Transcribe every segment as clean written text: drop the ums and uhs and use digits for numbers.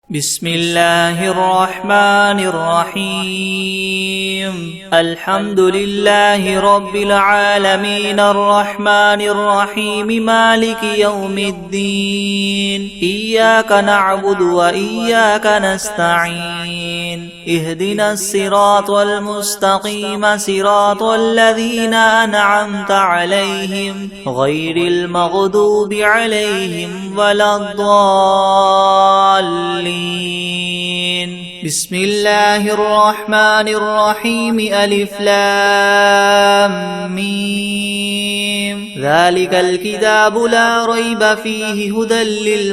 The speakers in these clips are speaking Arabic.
بسم الله الرحمن الرحيم الحمد لله رب العالمين الرحمن الرحيم مالك يوم الدين إياك نعبد وإياك نستعين اهدنا الصراط المستقيم صراط الذين أنعمت عليهم غير المغضوب عليهم ولا الضالين. بسم الله الرحمن الرحيم ألف لام ميم ذلك الكتاب لا ريب فيه هدى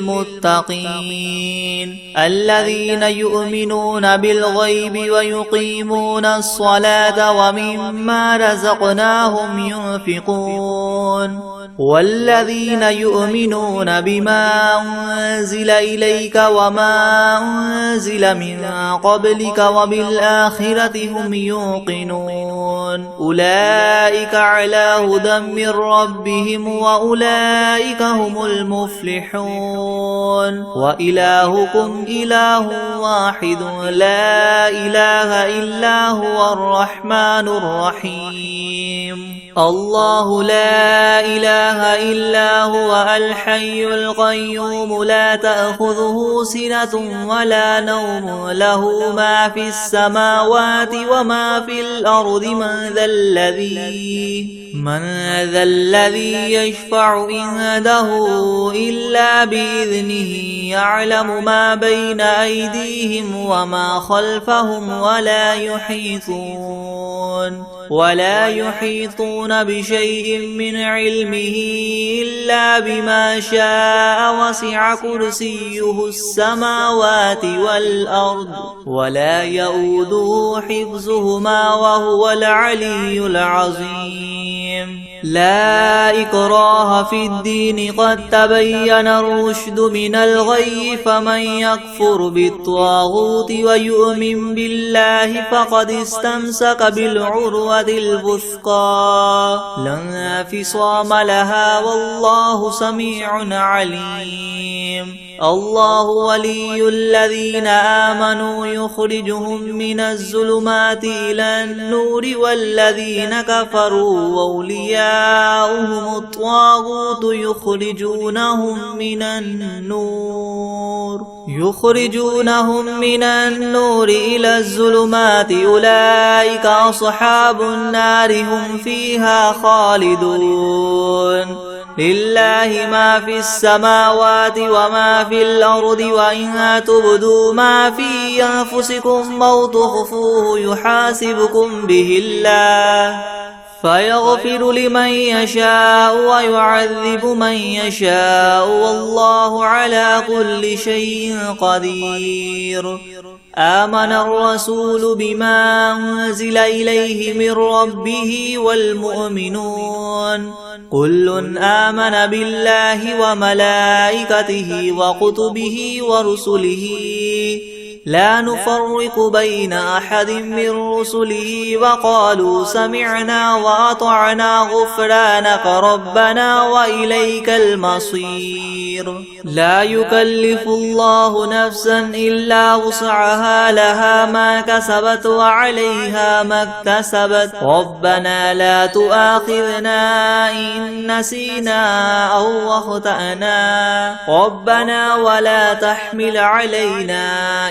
للمتقين الذين يؤمنون بالغيب ويقيمون الصلاة ومما رزقناهم ينفقون والذين يؤمنون بما أنزل إليك وما أنزل من قبلك وبالآخرة هم يوقنون أولئك على هدى من ربهم وأولئك هم المفلحون وإلهكم إله واحد لا إله إلا هو الرحمن الرحيم الله لا إله إلا هو الحي القيوم لا تأخذه سنة ولا نوم له ما في السماوات وما في الأرض من ذا الذي يشفع عنده إلا بإذنه يعلم ما بين أيديهم وما خلفهم ولا يحيطون بشيء من علمه إلا بما شاء وسع كرسيه السماوات والأرض ولا يؤوده حفظهما وهو العلي العظيم لا إكراه في الدين قد تبين الرشد من الغي فمن يكفر بالطاغوت ويؤمن بالله فقد استمسك بالعروة الوثقى لا انفصام لها والله سميع عليم الله ولي الذين آمنوا يخرجهم من الظلمات إلى النور والذين كفروا أولياؤهم الطاغوت يخرجونهم من النور إلى الظلمات أولئك أصحاب النار هم فيها خالدون لله ما في السماوات وما في الأرض وإن تبدوا ما في أنفسكم أو تخفوه يحاسبكم به الله فيغفر لمن يشاء ويعذب من يشاء والله على كل شيء قدير آمن الرسول بما أنزل إليه من ربه والمؤمنون كل آمن بالله وملائكته وكتبه ورسله لا نفرق بين أحد من رسله وقالوا سمعنا وأطعنا غفرانك ربنا وإليك المصير لا يكلف الله نفسا إلا وسعها لها ما كسبت وعليها ما اكتسبت ربنا لا تؤاخذنا إن نسينا أو أخطأنا ربنا ولا تحمل علينا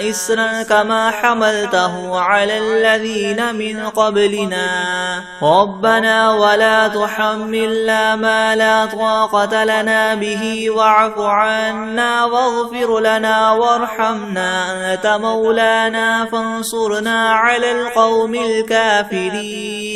إسرا كما حملته على الذين من قبلنا ربنا ولا تحملنا ما لا طاقة لنا به واعف عنا واغفر لنا وارحمنا أنت مولانا فانصرنا على القوم الكافرين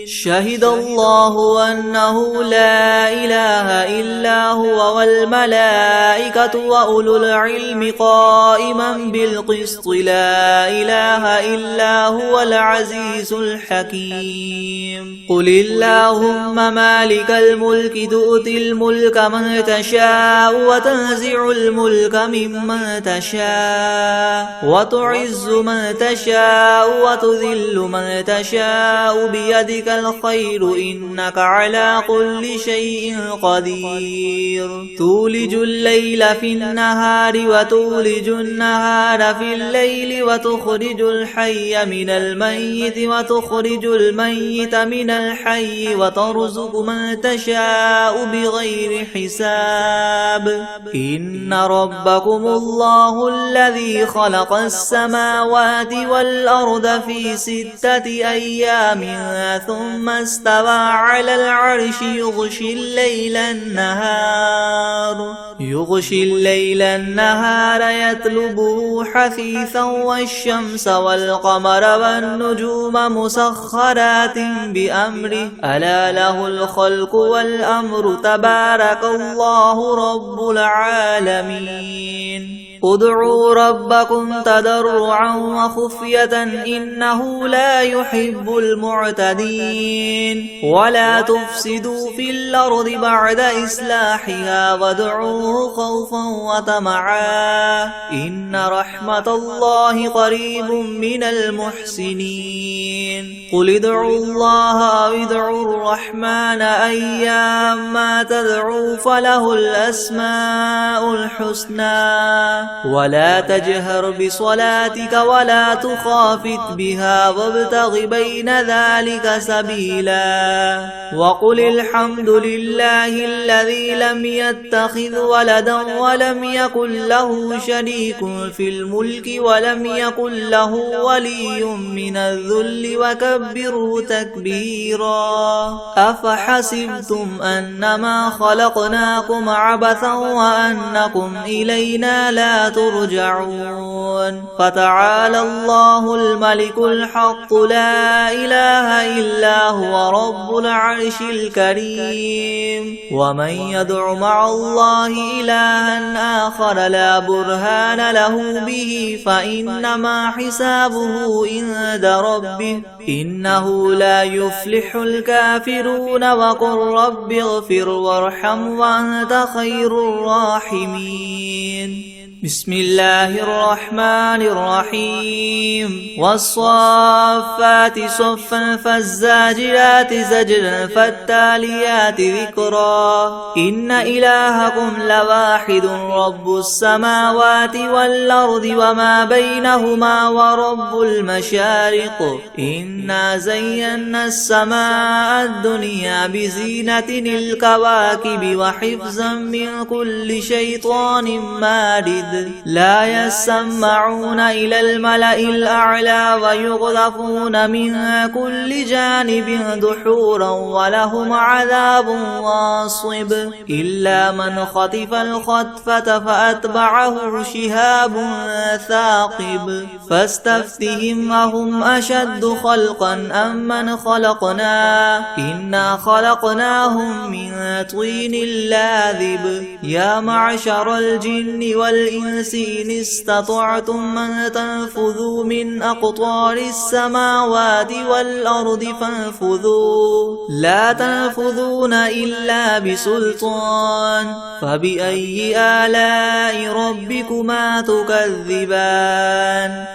شهد الله أنه لا إله إلا هو والملائكة وأولو العلم قائما بالقسط لا إله إلا هو العزيز الحكيم قل اللهم مالك الملك تؤتي الملك من تشاء وتنزع الملك ممن تشاء وتعز من تشاء وتذل من تشاء بيدك الخير إنك على كل شيء قدير تولج الليل في النهار وتولج النهار في الليل وتخرج الحي من الميت وتخرج الميت من الحي وترزق من تشاء بغير حساب إن ربكم الله الذي خلق السماوات والأرض في 6 أيام ثم استوى على العرش يغشي الليل النهار يطلبه حثيثا والشمس والقمر والنجوم مسخرات بأمره ألا له الخلق والأمر تبارك الله رب العالمين ادعوا ربكم تضرعا وخفية إنه لا يحب المعتدين ولا تفسدوا في الأرض بعد إصلاحها وادعوه خوفا وطمعا إن رحمة الله قريب من المحسنين قل ادعوا الله أو ادعوا الرحمن أيما تدعوا فله الأسماء الحسنى ولا تجهر بصلاتك ولا تخافت بها وابتغ بين ذلك سبيلا وقل الحمد لله الذي لم يتخذ ولدا ولم يكن له شريك في الملك ولم يكن له ولي من الذل وكبره تكبيرا أفحسبتم أنما خلقناكم عبثا وأنكم إلينا لا ترجعون فتعالى الله الملك الحق لا إله إلا هو رب العرش الكريم ومن يدع مع الله إلها آخر لا برهان له به فإنما حسابه عند ربه إنه لا يفلح الكافرون وقل رب اغفر وارحم وأنت خير الراحمين بسم الله الرحمن الرحيم والصافات صفا فالزاجرات زجرا فالتاليات ذكرا إن إلهكم لواحد رب السماوات والأرض وما بينهما ورب المشارق إنا زينا السماء الدنيا بزينة الكواكب وحفظا من كل شيطان مارد لا يسمعون إلى الملأ الأعلى ويغذفون من كل جانب دحورا ولهم عذاب واصب إلا من خطف الخطفة فأتبعه شهاب ثاقب فاستفتهم أهم أشد خلقا أم من خلقنا إنا خلقناهم من طين لاذب يا معشر الجن والإنس إن استطعتم أن تنفذوا من أقطار السماوات والأرض فانفذوا لا تنفذون إلا بسلطان فبأي آلاء ربكما تكذبان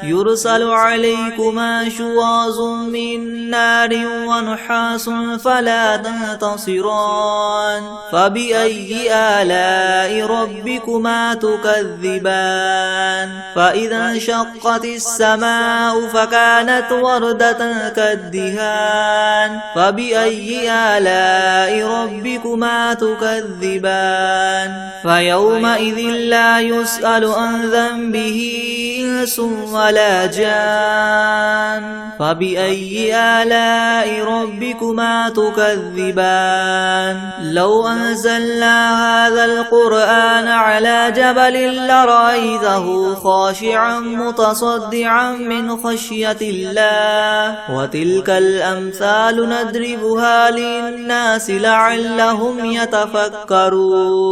يرسل عليكما شواظ من نار ونحاس فلا تنتصران فبأي آلاء ربكما تكذبان فإذا انشقت السماء فكانت وردة كالدهان فبأي آلاء ربكما تكذبان فيومئذ لا يسأل عن ذنبه إنس ولا جان فبأي آلاء ربكما تكذبان لو أنزلنا هذا القرآن على جبل لرأيته خاشعا متصدعا من خشية الله وتلك الأمثال نضربها للناس لعلهم يتفكرون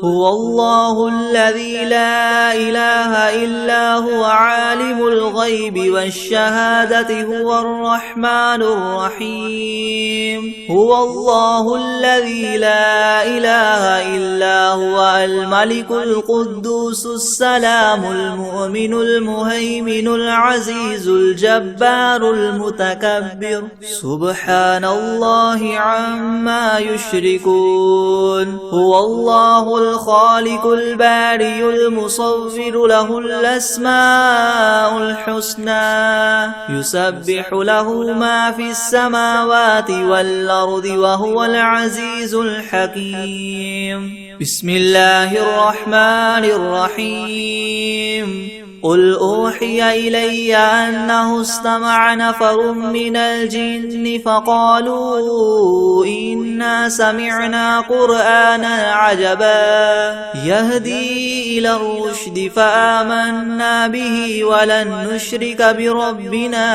هو الله الذي لا إله إلا هو عالم الغيب والشهادة هو الرحمن الرحيم هو الله الذي لا إله إلا هو الملك القدوس السلام المؤمن المهيمن العزيز الجبار المتكبر سبحان الله عما يشركون هو الله الخالق البارئ المصور له الأسماء الحسنى يسبح له ما في السماوات والأرض وهو العزيز الحكيم بسم الله الرحمن الرحيم قل أوحي إلي أنه استمع نفر من الجن فقالوا إنا سمعنا قرآنا عجبا يهدي إلى الرشد فآمنا به ولن نشرك بربنا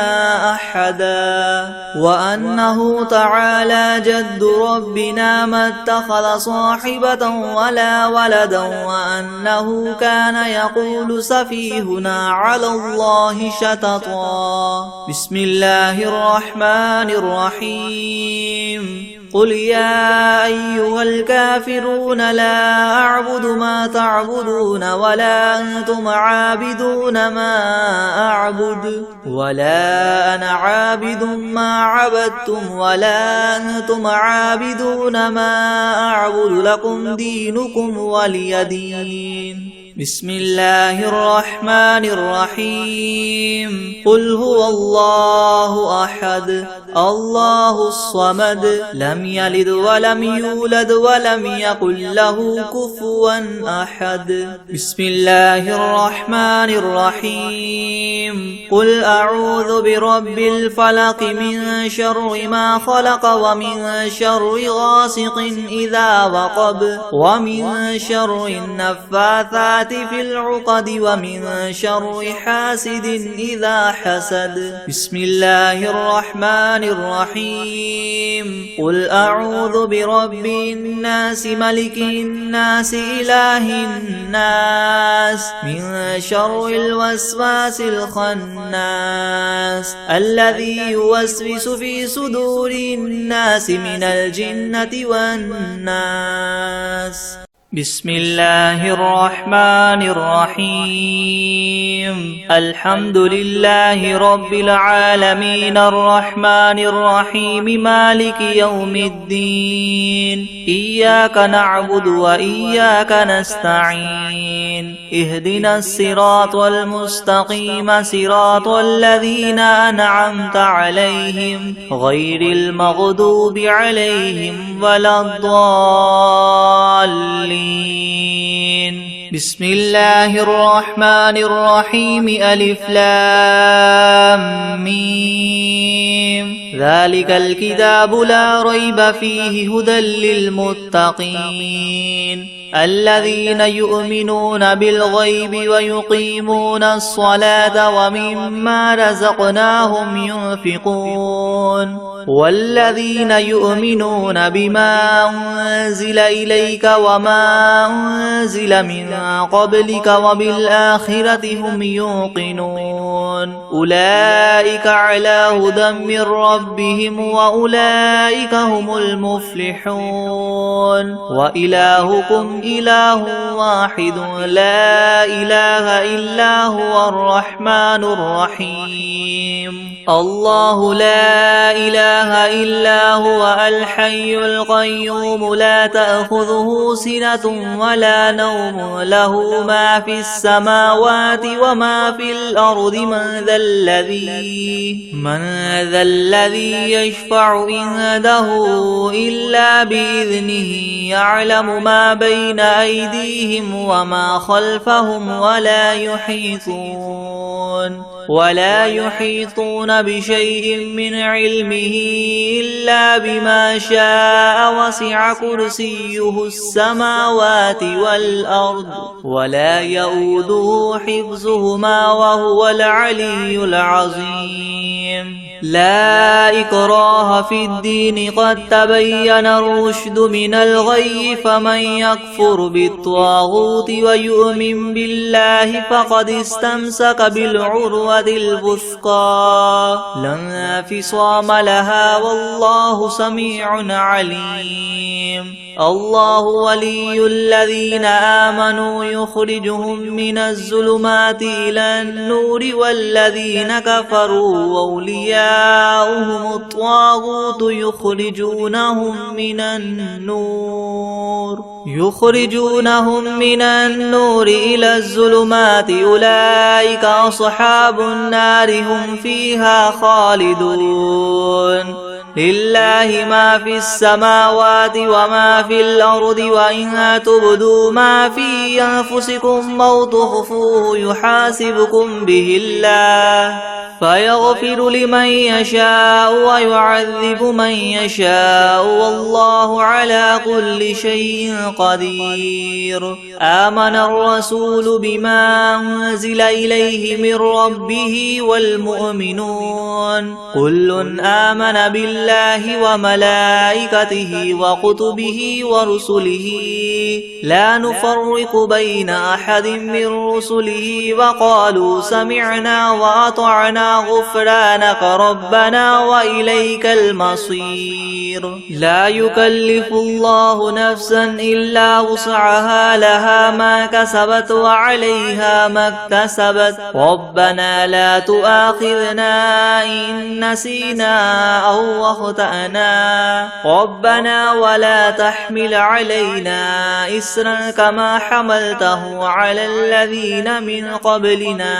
أحدا وأنه تعالى جد ربنا ما اتخذ صاحبة ولا ولدا وأنه كان يقول سفيهنا على الله شططا بسم الله الرحمن الرحيم قل يا أيها الكافرون لا أعبد ما تعبدون ولا أنتم عابدون ما أعبد ولا أنا عابد ما عبدتم ولا أنتم عابدون ما أعبد لكم دينكم ولي دين بسم الله الرحمن الرحيم قل هو الله أحد الله الصمد لم يلد ولم يولد ولم يكن له كفوا أحد بسم الله الرحمن الرحيم قل أعوذ برب الفلق من شر ما خلق ومن شر غاسق إذا وقب ومن شر النفاثات في العقد ومن شر حاسد إذا حسد بسم الله الرحمن الرحيم قل أعوذ برب الناس ملك الناس إله الناس من شر الوسواس الخناس الذي يوسوس في صدور الناس من الجنة والناس بسم الله الرحمن الرحيم الحمد لله رب العالمين الرحمن الرحيم مالك يوم الدين إياك نعبد وإياك نستعين اهدنا الصراط المستقيم صراط الذين أنعمت عليهم غير المغضوب عليهم ولا الضالين بسم الله الرحمن الرحيم ألف لام ميم ذلك الكتاب لا ريب فيه هدى للمتقين الذين يؤمنون بالغيب ويقيمون الصلاة ومما رزقناهم ينفقون والذين يؤمنون بما أنزل إليك وما أنزل من قبلك وبالآخرة هم يوقنون أولئك على هدى من ربهم وأولئك هم المفلحون وإلهكم إله واحد لا إله إلا هو الرحمن الرحيم الله لا إله إلا هو الحي القيوم لا تأخذه سنة ولا نوم له ما في السماوات وما في الأرض من ذا الذي يشفع عنده إلا بإذنه يعلم ما بين أيديهم وما خلفهم ولا يحيطون بشيء من علمه إلا بما شاء وسع كرسيه السماوات والأرض ولا يؤوده حفظهما وهو العلي العظيم لا إكراه في الدين قد تبين الرشد من الغي فمن يكفر بالطاغوت ويؤمن بالله فقد استمسك بالعروة الوثقى لا انفصام لها والله سميع عليم الله ولي الذين آمنوا يخرجهم من الظلمات إلى النور والذين كفروا أولياؤهم الطاغوت يخرجونهم من النور إلى الظلمات أولئك أصحاب النار هم فيها خالدون لله ما في السماوات وما في الأرض وإن تبدوا ما في أنفسكم أو تخفوه يحاسبكم به الله فيغفر لمن يشاء ويعذب من يشاء والله على كل شيء قدير آمن الرسول بما أنزل إليه من ربه والمؤمنون كل آمن بالله وملائكته وكتبه ورسله لا نفرق بين أحد من رسله وقالوا سمعنا وأطعنا غفرانك ربنا وإليك المصير لا يكلف الله نفسا إلا وسعها لها ما كسبت وعليها ما اكتسبت ربنا لا تؤاخذنا إن نسينا أو أخطأنا ربنا ولا تحمل علينا إسرا كما حملته على الذين من قبلنا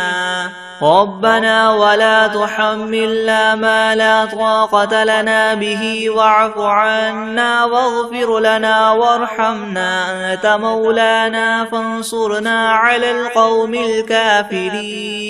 ربنا ولا تحملنا ما لا طاقة لنا به واعف عنا واغفر لنا وارحمنا أنت مولانا فانصرنا على القوم الكافرين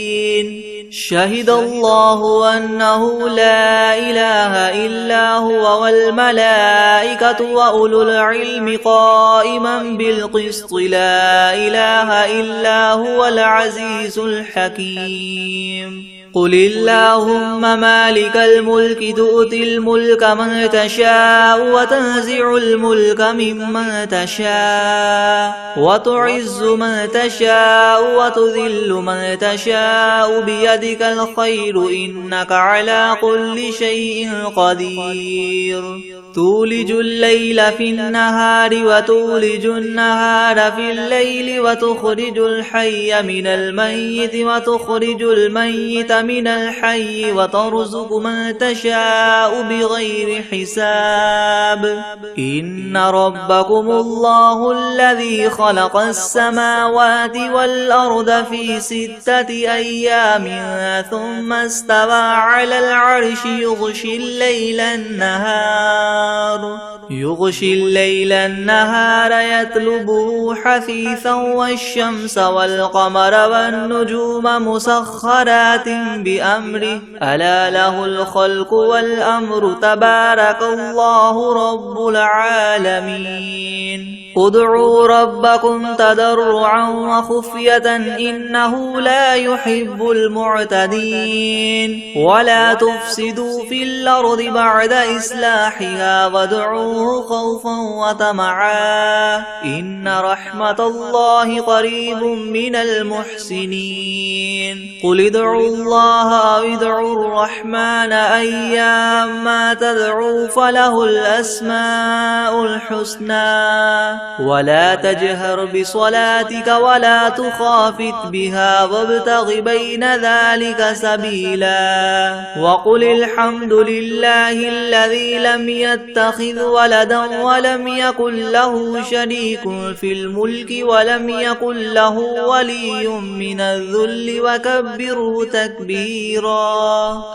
شهد الله أنه لا إله إلا هو والملائكة وأولو العلم قائما بالقسط لا إله إلا هو العزيز الحكيم قل اللهم مالك الملك تؤتي الملك من تشاء وتنزع الملك ممن تشاء وتعز من تشاء وتذل من تشاء بيدك الخير إنك على كل شيء قدير تولج الليل في النهار وتولج النهار في الليل وتخرج الحي من الميت وتخرج الميت من الحي وترزق من تشاء بغير حساب إن ربكم الله الذي خلق السماوات والأرض في 6 أيام ثم استوى على العرش يغشي الليل النهار يطلبه حثيثا والشمس والقمر والنجوم مسخرات بأمره ألا له الخلق والأمر تبارك الله رب العالمين ادعوا ربكم تضرعا وخفية إنه لا يحب المعتدين ولا تفسدوا في الأرض بعد إصلاحها وادعوه خوفا وطمعا إن رحمة الله قريب من المحسنين قل ادعوا الله أو ادعوا الرحمن أيما تدعوا فله الأسماء الحسنى ولا تجهر بصلاتك ولا تخافت بها وابتغ بين ذلك سبيلا وقل الحمد لله الذي لم يتخذ ولدا ولم يكن له شريك في الملك ولم يكن له ولي من الذل وكبره تكبيرا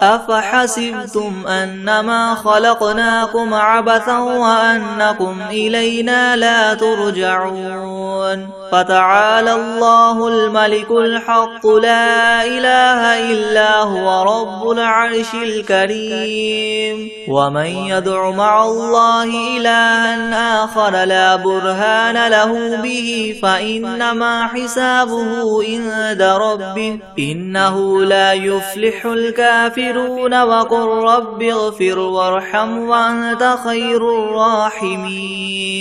أفحسبتم أنما خلقناكم عبثا وأنكم إلينا لا ترجعون فتعالى الله الملك الحق لا إله إلا هو رب العرش الكريم ومن يدع مع الله إلها آخر لا برهان له به فإنما حسابه عند ربه إنه لا يفلح الكافرون وقل رب اغفر وارحم وأنت خير الراحمين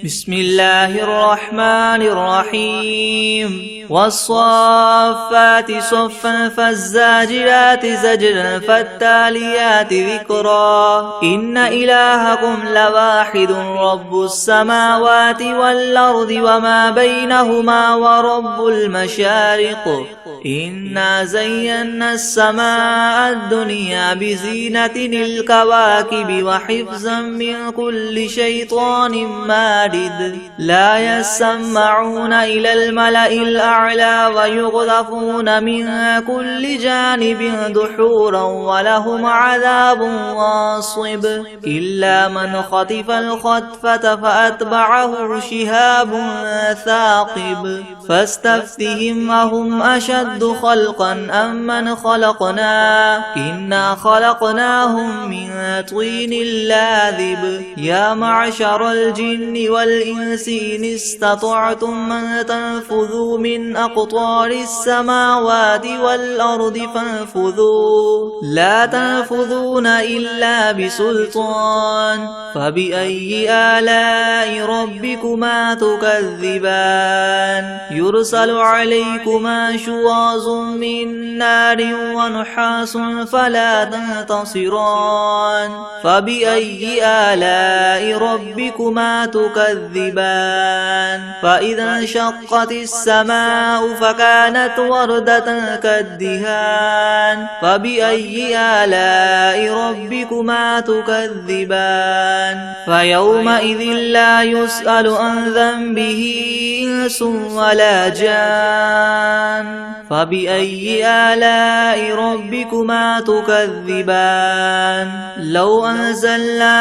بسم الله الرحمن الرحيم والصافات صفا فالزاجرات فالزاجرات زجرا فالتاليات ذكرا إن إلهكم لواحد رب السماوات والأرض وما بينهما ورب المشارق إنا زينا السماء الدنيا بزينة الكواكب وحفظا من كل شيطان مارد لا يسمعون إلى الملأ الأعلى ويقذفون من كل جانب دحورا ولهم عذاب واصب إلا من خطف الخطفة فأتبعه شهاب ثاقب فاستفتهم أهم أشد خلقا أم من خلقنا إنا خلقناهم من طين لاذب يا معشر الجن والإنس إن استطعتم من تنفذوا من أقطار السماوات والأرض فانفذوا لا تنفذون إلا بسلطان فبأي آلاء ربكما تكذبان يرسل عليكما شواظ من نار ونحاس فلا تنتصران فبأي آلاء ربكما تكذبان فإذا انشقت السماء فكانت وردة كالدهان فبأي آلاء ربكما تكذبان فيومئذ لا يسأل عن ذنبه إنس ولا جان فبأي آلاء ربكما تكذبان لو أنزلنا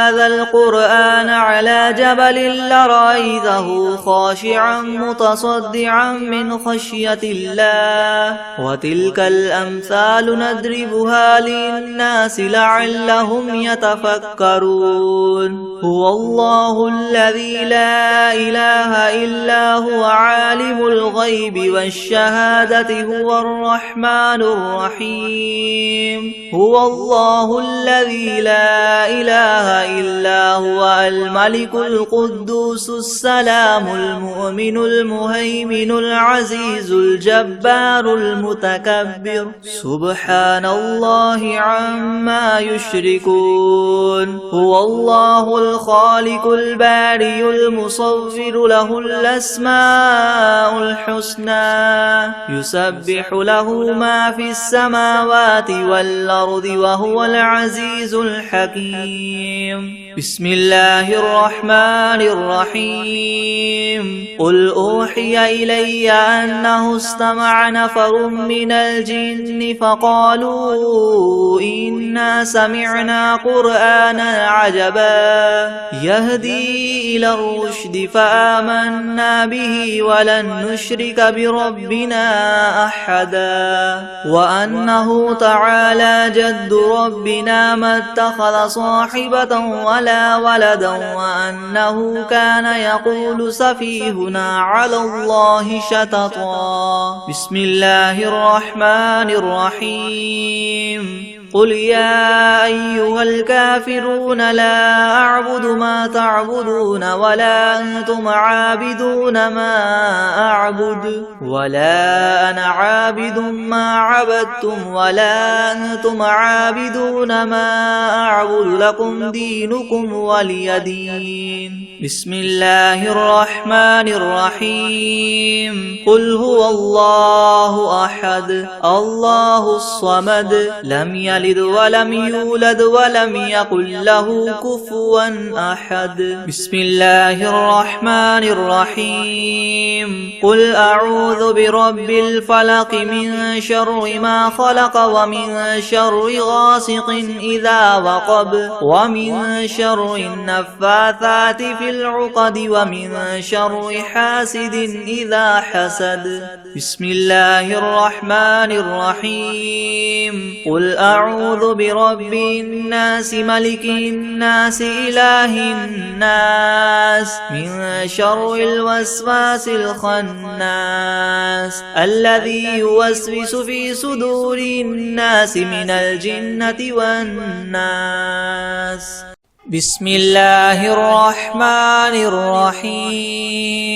هذا القرآن على جبل لرأيته خاشعا متصدعا من خشية الله وتلك الأمثال نضربها للناس لعلهم يتفكرون هو الله الذي لا إله إلا هو عالم الغيب والشهادة هو الرحمن الرحيم هو الله الذي لا إله إلا هو الملك القدوس السلام المؤمن المهيمن العزيز الجبار المتكبر سبحان الله عما يشركون هو الله الخالق البارئ المصور له الأسماء الحسنى يسبح له ما في السماوات والأرض وهو العزيز الحكيم بسم الله الرحمن الرحيم قل أوحي إلي أنه استمع نفر من الجن فقالوا إنا سمعنا قرآنا عجبا يهدي إلى الرشد فآمنا به ولن نشرك بربنا أحدا وأنه تعالى جد ربنا ما اتخذ صاحبة ولا ولدا وأنه كان يقول سفيهنا على الله شططا بسم الله الرحمن الرحيم قل يا أيها الكافرون لا أعبد ما تعبدون ولا أنتم عابدون ما أعبد ولا أنا عابد ما عبدتم ولا أنتم عابدون ما أعبد لكم دينكم ولي دين بسم الله الرحمن الرحيم قل هو الله أحد الله الصمد لم يلد ولم يولد ولم يكن له كفوا أحد بسم الله الرحمن الرحيم قل أعوذ برب الفلق من شر ما خلق ومن شر غاسق إذا وقب ومن شر النفاثات في العقد ومن شر حاسد إذا حسد بسم الله الرحمن الرحيم قل أعوذ برب الناس ملك الناس إله الناس من شر الوسواس الخناس الذي يوسوس في صدور الناس من الجنة والناس بسم الله الرحمن الرحيم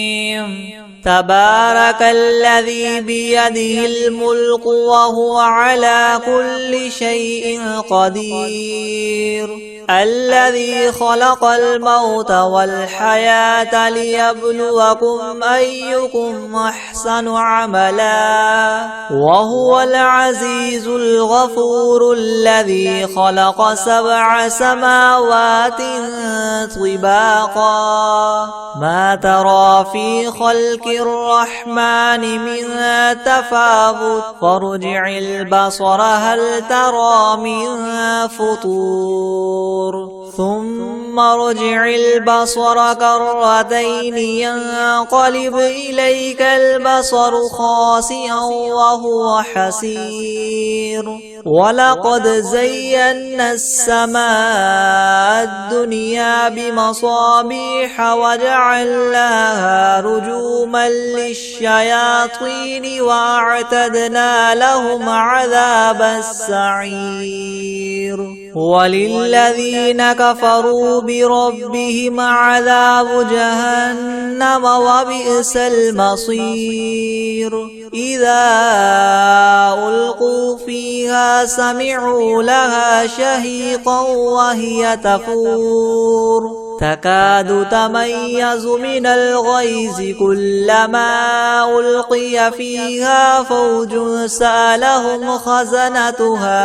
تبارك الذي بيده الملك وهو على كل شيء قدير الذي خلق الموت والحياة ليبلوكم أيكم أحسن عملا وهو العزيز الغفور الذي خلق 7 سماوات طباقا ما ترى في خلق الرحمن من تفاوت فارجع البصر هل ترى من فطور ثم ارجع البصر كرتين ينقلب إليك البصر خاسئا وهو حسير ولقد زينا السماء الدنيا بمصابيح وجعلناها رجوما للشياطين وأعتدنا لهم عذاب السعير وللذين كفروا بربهم عذاب جهنم وبئس المصير إذا ألقوا فيها سمعوا لها شهيقا وهي تفور تكاد تميز من الغيظ كلما ألقي فيها فوج سألهم خزنتها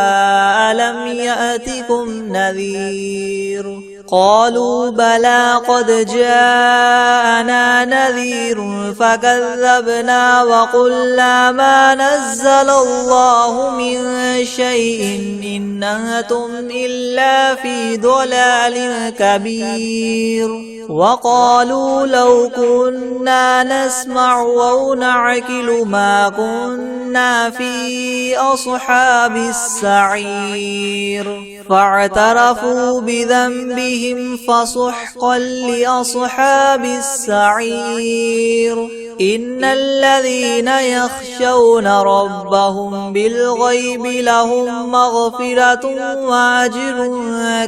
ألم يأتكم نذير قالوا بلى قد جاءنا نذير فكذبنا وقلنا ما نزل الله من شيء إن أنتم إلا في ضلال كبير وقالوا لو كنا نسمع أو نعقل ما كنا في أصحاب السعير فاعترفوا بذنبهم فسحقا لأصحاب السعير إن الذين يخشون ربهم بالغيب لهم مغفرة وأجر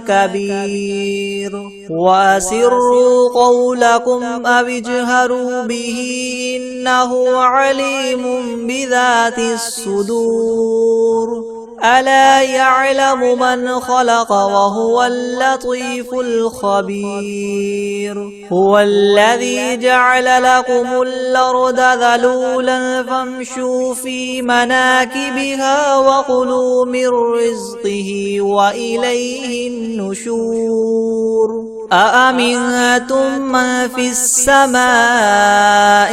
كبير وأسروا قولكم أو اجهروا به إنه عليم بذات الصدور ألا يعلم من خلق وهو اللطيف الخبير هو الذي جعل لكم الأرض ذلولا فامشوا في مناكبها وكلوا من رزقه وإليه النشور أأمنتم من في السماء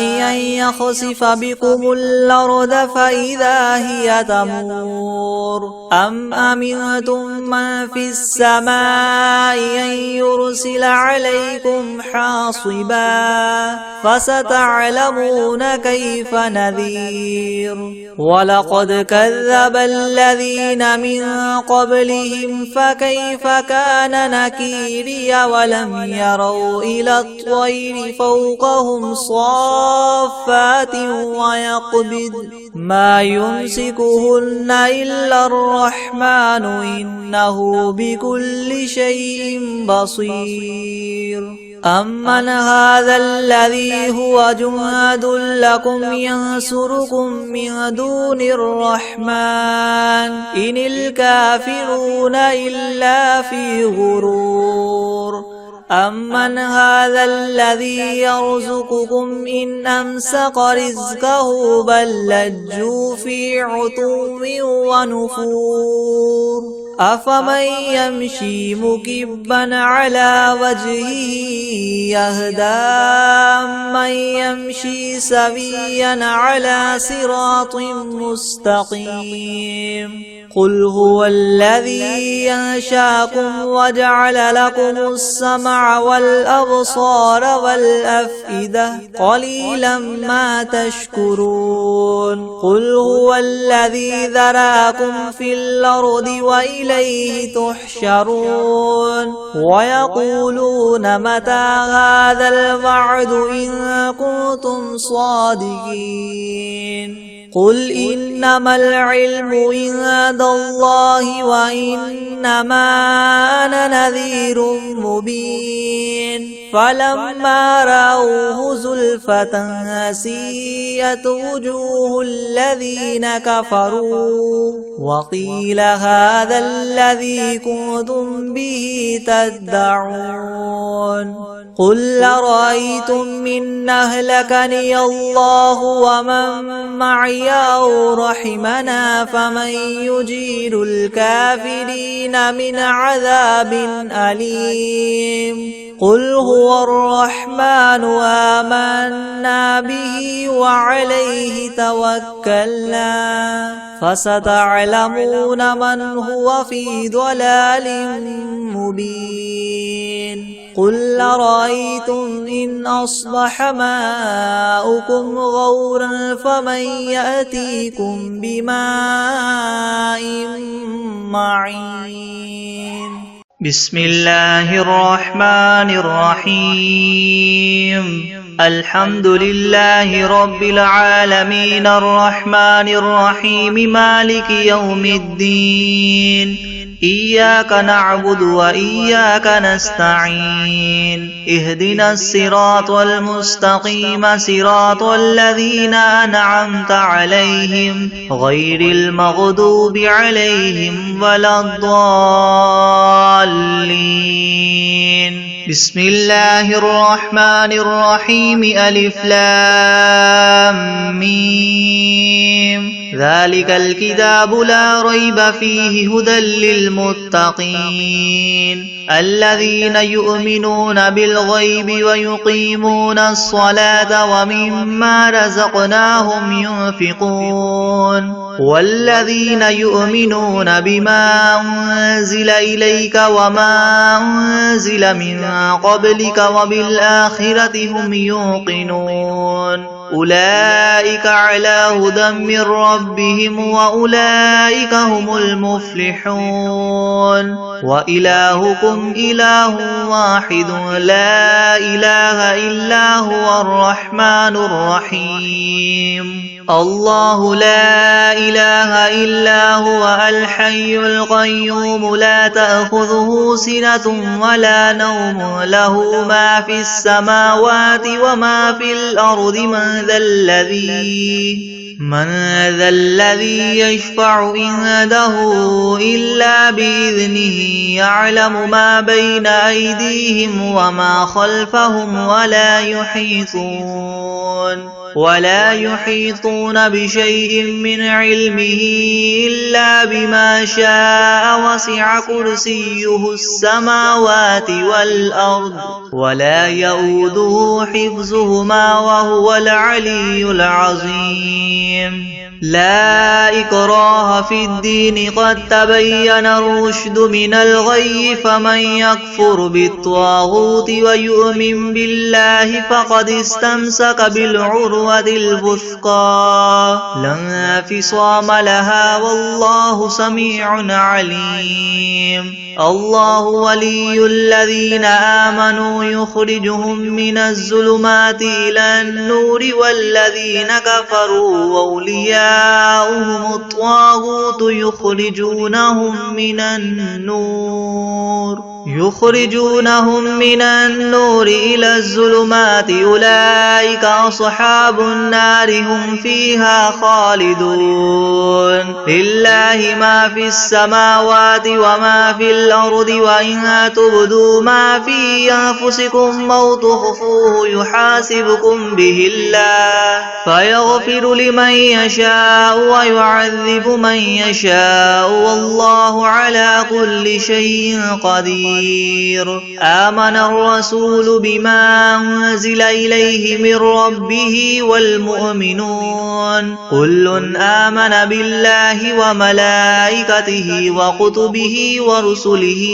أن يخسف بكم الأرض فإذا هي تمور أم أمنتم من في السماء أن يرسل عليكم حاصبا فستعلمون كيف نذير ولقد كذب الذين من قبلهم فكيف كان نكيري ولم يروا إلى الطير فوقهم صافات ويقبض ما يمسكهن إلا الرحمن إنه بكل شيء بصير أمن هذا الذي هو جند لكم ينصركم من دون الرحمن إن الكافرون إلا في غرور أمن هذا الذي يرزقكم إن أمسك رزقه بل لجوا في عتو ونفور أفمن يمشي مكبا على وجهه يهدى من يمشي سويا على صراط مستقيم قل هو الذي ينشاكم وجعل لكم السمع والأبصار والأفئدة قليلا ما تشكرون قل هو الذي ذراكم في الأرض وإليه تحشرون ويقولون متى هذا الوعد إن كنتم صادقين قل إنما العلم عند الله وإنما أنا نذير مبين فلما رأوه زلفة سيئت وجوه الذين كفروا وقيل هذا الذي كنتم به تدعون قل أرأيتم إن أهلكني الله ومن معي أو رحمنا فمن يجير الكافرين من عذاب أليم قل هو الرحمن آمنا به وعليه توكلنا فستعلمون من هو في ضلال مبين قل أرأيتم إن أصبح ماؤكم غورا فمن يأتيكم بماء معين بسم الله الرحمن الرحيم الحمد لله رب العالمين الرحمن الرحيم مالك يوم الدين إياك نعبد وإياك نستعين اهدنا الصراط المستقيم صراط الذين أنعمت عليهم غير المغضوب عليهم ولا الضالين بسم الله الرحمن الرحيم ألف لام ميم ذلك الكتاب لا ريب فيه هدى للمتقين الذين يؤمنون بالغيب ويقيمون الصلاة ومما رزقناهم ينفقون والذين يؤمنون بما أنزل إليك وما أنزل من قبلك وبالآخرة هم يوقنون أولئك على هدى من ربهم وأولئك هم المفلحون وإلهكم إله واحد لا إله إلا هو الرحمن الرحيم الله لا إله إلا هو الحي القيوم لا تأخذه سنة ولا نوم له ما في السماوات وما في الأرض من ذا الذي يشفع عنده إلا بإذنه يعلم ما بين أيديهم وما خلفهم ولا يحيطون بشيء من علمه إلا بما شاء وسع كرسيه السماوات والأرض ولا يؤوده حفظهما وهو العلي العظيم لا إكراه في الدين قد تبين الرشد من الغي فمن يكفر بالطاغوت ويؤمن بالله فقد استمسك بالعروة الوثقى لا انفصام لها والله سميع عليم الله ولي الذين آمنوا يخرجهم من الظلمات إلى النور والذين كفروا أولياؤهم الطاغوت يخرجونهم من النور إلى الظلمات أولئك أصحاب النار هم فيها خالدون لله ما في السماوات وما في الأرض وإن تبدوا ما في أنفسكم أو تخفوه يحاسبكم به الله فيغفر لمن يشاء ويعذب من يشاء والله على كل شيء قدير آمن الرسول بما أنزل إليه من ربه والمؤمنون كل آمن بالله وملائكته وكتبه ورسله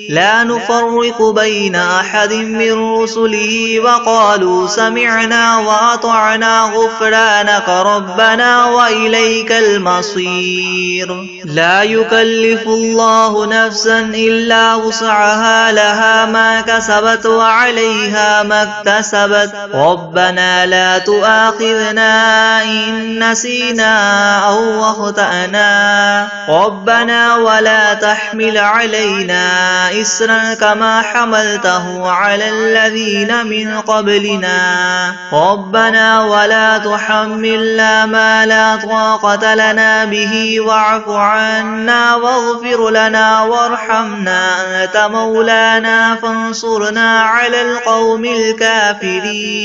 لا نفرق بين أحد من رسله وقالوا سمعنا وأطعنا غفرانك ربنا وإليك المصير لا يكلف الله نفسا إلا وسعها وسعها لها ما كسبت وعليها ما اكتسبت ربنا لا تؤاخذنا إن نسينا أو أخطأنا ربنا ولا تحمل علينا إسرا كما حملته على الذين من قبلنا ربنا ولا تحملنا ما لا طاقة لنا به واعف عنا واغفر لنا وارحمنا أنت مولانا فانصرنا على القوم الكافرين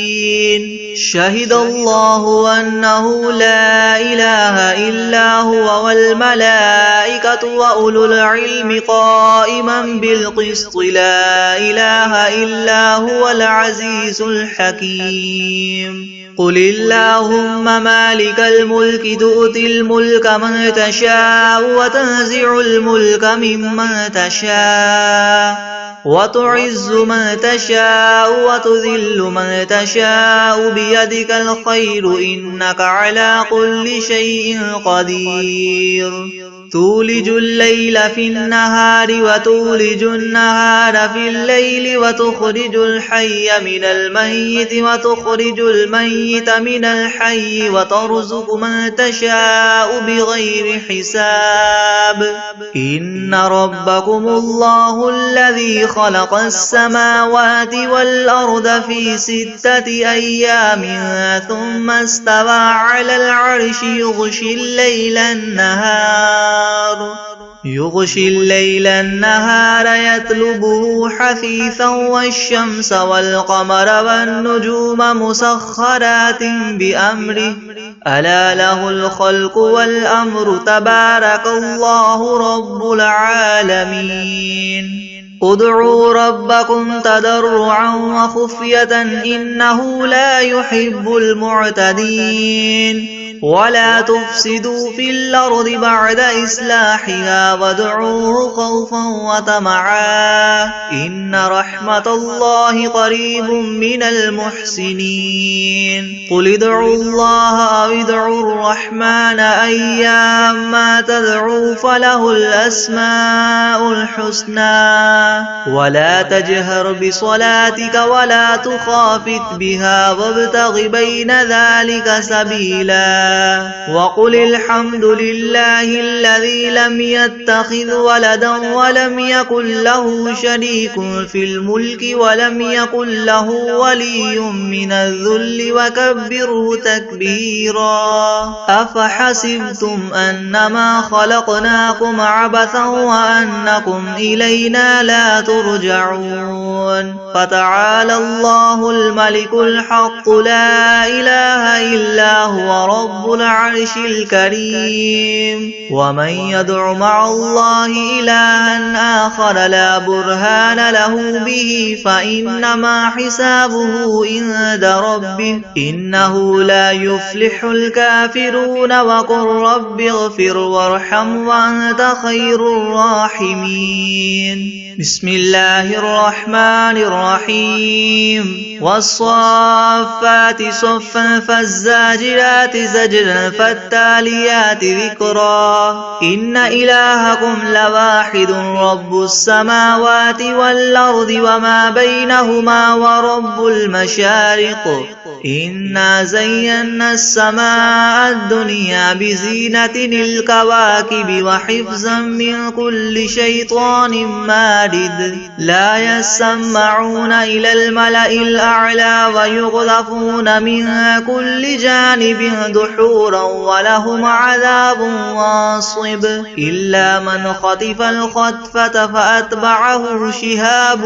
شهد الله أنه لا إله إلا هو والملائكة وأولو العلم قائما بالقسط لا إله إلا هو العزيز الحكيم قل اللهم مالك الملك تؤتي الملك من تشاء وتنزع الملك ممن تشاء وتعز من تشاء وتذل من تشاء بيدك الخير إنك على كل شيء قدير تولج الليل في النهار وتولج النهار في الليل وتخرج الحي من الميت وتخرج الميت من الحي وترزق من تشاء بغير حساب إن ربكم الله الذي خلق السماوات والأرض في 6 أيام ثم استوى على العرش يغشي الليل النهار يطلبه حثيثا والشمس والقمر والنجوم مسخرات بأمره ألا له الخلق والأمر تبارك الله رب العالمين ادعوا ربكم تضرعا وخفية إنه لا يحب المعتدين ولا تفسدوا في الأرض بعد إصلاحها وادعوه خوفا وطمعا إن رحمة الله قريب من المحسنين قل ادعوا الله أو ادعوا الرحمن أيما تدعوا فله الأسماء الحسنى ولا تجهر بصلاتك ولا تخافت بها وابتغ بين ذلك سبيلا وقل الحمد لله الذي لم يتخذ ولدا ولم يكن له شريك في الملك ولم يكن له ولي من الذل وكبره تكبيرا أفحسبتم أنما خلقناكم عبثا وأنكم إلينا لا ترجعون فتعالى الله الملك الحق لا إله إلا هو رب العرش الكريم ومن يدع مع الله إلها آخر لا برهان له به فإنما حسابه عند ربه إنه لا يفلح الكافرون وقل رب اغفر وارحم وأنت خير الراحمين بسم الله الرحمن الرحيم والصافات صفا فالزاجرات زجرا فالتاليات ذكرا إن إلهكم لواحد رب السماوات والأرض وما بينهما ورب المشارق إنا زينا السماء الدنيا بزينة الكواكب وحفظا من كل شيطان مارد لا يسمعون إلى الملأ الأعلى ويغذفون من كل جانب دحورا ولهم عذاب واصب إلا من خطف الخطفة فأتبعه شهاب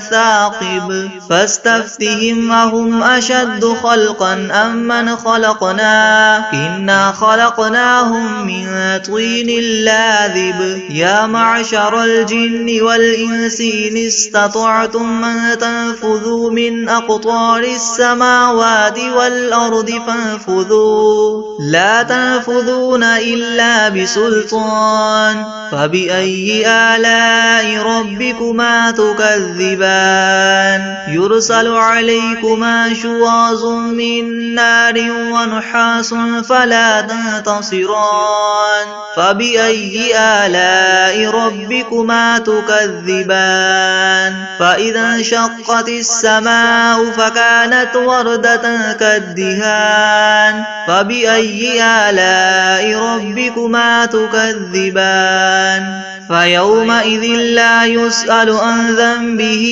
ثاقب فاستفتهم أهم أشد خلقا أم من خلقنا إنا خلقناهم من طين لاذب يا معشر الجن والإنس إن استطعتم أن تنفذوا من أقطار السماوات والأرض فانفذوا لا تنفذون إلا بسلطان فبأي آلاء ربكما تكذبان يرسل عليكما شواظ وبرز من نار ونحاس فلا تنتصران فبأي آلاء ربكما تكذبان فإذا انشقت السماء فكانت وردة كالدهان فبأي آلاء ربكما تكذبان فيومئذ لا يسأل عن ذنبه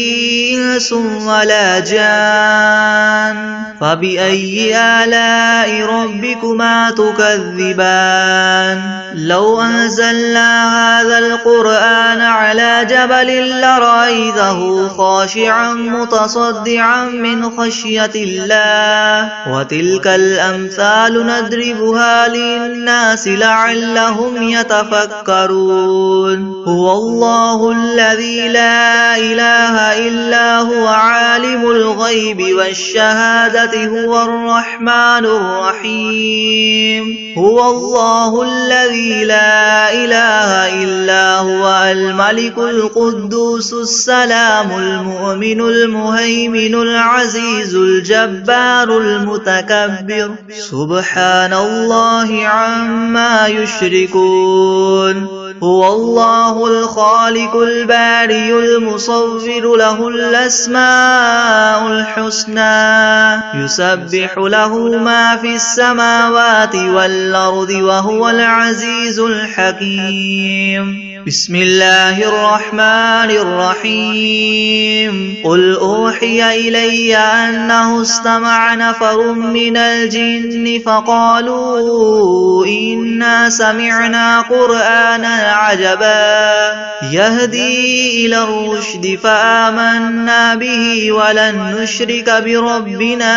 إنس ولا جان فبأي آلاء ربكما تكذبان لو أنزلنا هذا القرآن على جبل لرأيته خاشعا متصدعا من خشية الله وتلك الأمثال نضربها للناس لعلهم يتفكرون هو الله الذي لا إله إلا هو عالم الغيب والشهادة هو الرحمن الرحيم هو الله الذي لا إله إلا هو الملك القدوس السلام المؤمن المهيمن العزيز الجبار المتكبر سبحان الله عما يشركون هو الله الخالق البارئ المصور له الأسماء الحسنى يسبح له ما في السماوات والأرض وهو العزيز الحكيم بسم الله الرحمن الرحيم قل أوحي إلي أنه استمع نفر من الجن فقالوا إنا سمعنا قرآنا عجبا يهدي إلى الرشد فآمنا به ولن نشرك بربنا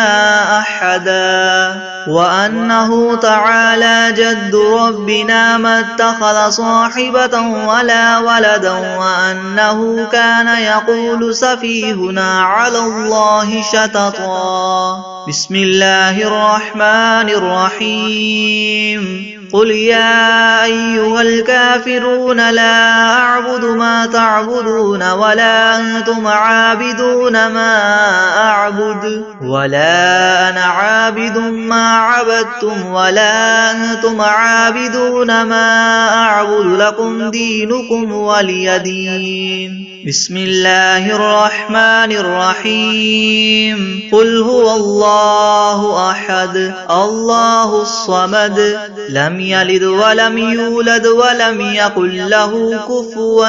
أحدا وأنه تعالى جد ربنا ما اتخذ صاحبة ولا ولدا وأنه كان يقول سفيهنا على الله شططا بسم الله الرحمن الرحيم قل يا أيها الكافرون لا أعبد ما تعبدون ولا أنتم عابدون ما أعبد ولا أنا عابد ما عبدتم ولا أنتم عابدون ما أعبد لكم دينكم ولي دين بسم الله الرحمن الرحيم قل هو الله أحد الله الصمد لم يلد ولم يولد ولم يكن له كفوا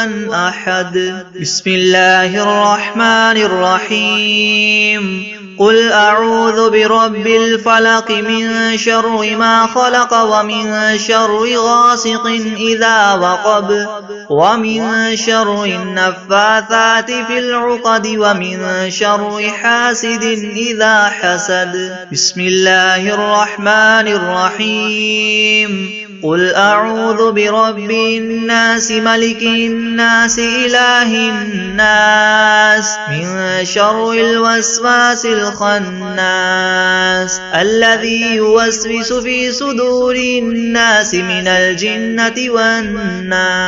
أحد بسم الله الرحمن الرحيم قل أعوذ برب الفلق من شر ما خلق ومن شر غاسق إذا وقب ومن شر النفاثات في العقد ومن شر حاسد إذا حسد بسم الله الرحمن الرحيم قل أعوذ برب الناس ملك الناس إله الناس من شر الوسواس الخناس الذي يوسوس في صدور الناس من الجنة والناس